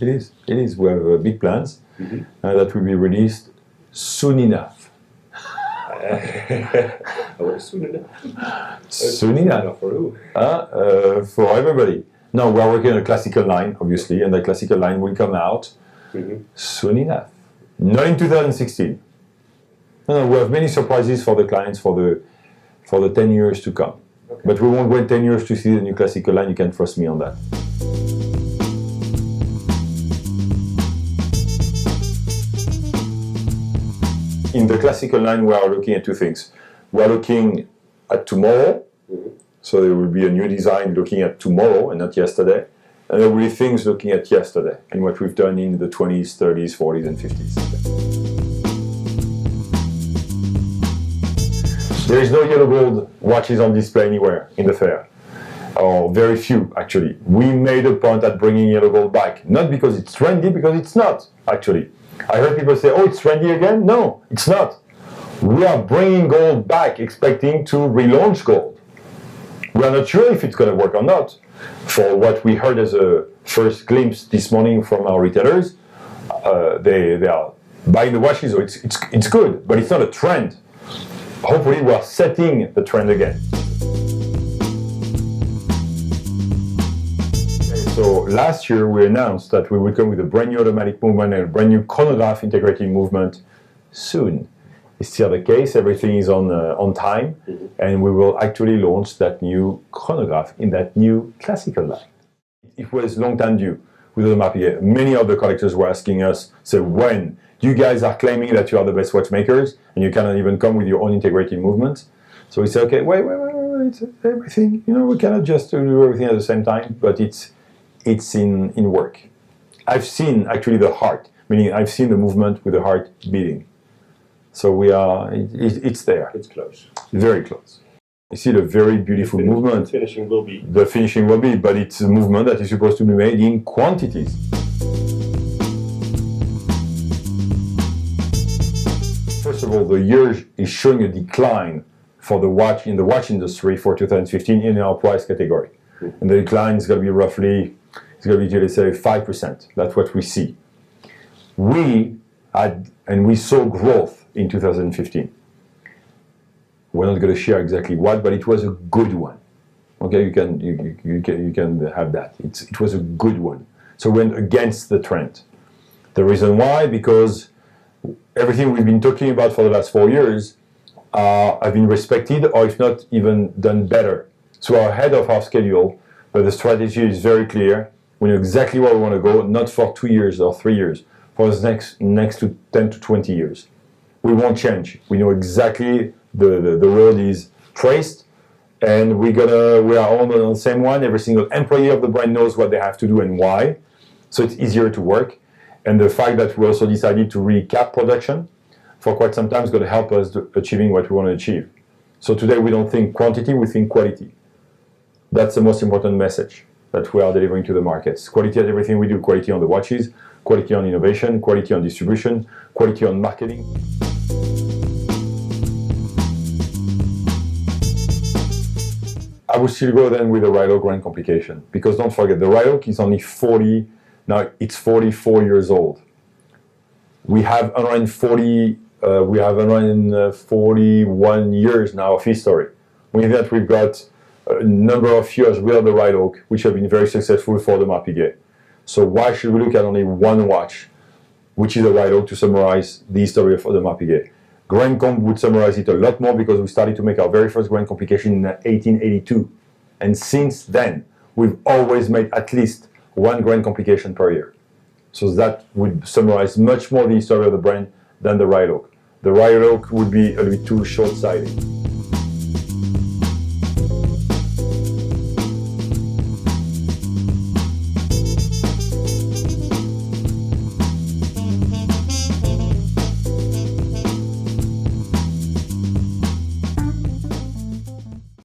It is. It is. We have big plans that will be released soon enough. What is soon enough? Soon enough. For who? For everybody. No, we are working on a classical line, obviously, and the classical line will come out soon enough. Not in 2016. No, we have many surprises for the clients for the 10 years to come. Okay. But we won't wait 10 years to see the new classical line. You can trust me on that. In the classical line, we are looking at two things. We are looking at tomorrow. So there will be a new design looking at tomorrow and not yesterday. And there will be things looking at yesterday and what we've done in the 20s, 30s, 40s, and 50s. There is no yellow gold watches on display anywhere in the fair, or very few actually. We made a point at bringing yellow gold back, not because it's trendy, because it's not actually. I heard people say, oh, it's trendy again? No, it's not. We are bringing gold back, expecting to relaunch gold. We are not sure if it's going to work or not. For what we heard as a first glimpse this morning from our retailers, they are buying the watches, so it's good, but it's not a trend. Hopefully we are setting the trend again. So last year we announced that we would come with a brand new automatic movement and a brand new chronograph integrated movement soon. It's still the case, everything is on time, and we will actually launch that new chronograph in that new classical line. It was long time due with Audemars Piguet. Many of the collectors were asking us, so when? You guys are claiming that you are the best watchmakers, and you cannot even come with your own integrated movement. So we said, okay, wait, it's everything, we cannot just do everything at the same time, but it's in work. I've seen actually the heart, meaning I've seen the movement with the heart beating. So it's there. It's close. Very close. You see the very beautiful movement. The finishing will be. The finishing will be, but it's a movement that is supposed to be made in quantities. First of all, the year is showing a decline for the watch in the watch industry for 2015 in our price category. And the decline is going to be roughly, let's say, 5%. That's what we see. We saw growth in 2015. We're not going to share exactly what, but it was a good one. Okay, you can have that. It was a good one. So we went against the trend. The reason why, because everything we've been talking about for the last 4 years have been respected, or if not even done better. So we're ahead of our schedule, but the strategy is very clear. We know exactly where we want to go, not for 2 years or 3 years, for the next to 10 to 20 years. We won't change. We know exactly the road is traced, and we are all on the same one. Every single employee of the brand knows what they have to do and why, so it's easier to work. And the fact that we also decided to recap production for quite some time is going to help us achieving what we want to achieve. So today we don't think quantity, we think quality. That's the most important message that we are delivering to the markets. Quality at everything we do, quality on the watches, quality on innovation, quality on distribution, quality on marketing. I would still go then with the Right Oak Grand Complication, because don't forget, the Right Oak is only 44 years old. We have 141 years now of history. With that, we've got a number of years with the Right Oak, which have been very successful for Audemars Piguet. So why should we look at only one watch, which is the Right Oak, to summarize the history of Audemars Piguet? Grand Comp would summarize it a lot more, because we started to make our very first Grand Complication in 1882. And since then, we've always made at least one Grand Complication per year. So that would summarize much more the history of the brand than the Right Oak. The Right Oak would be a little bit too short-sighted.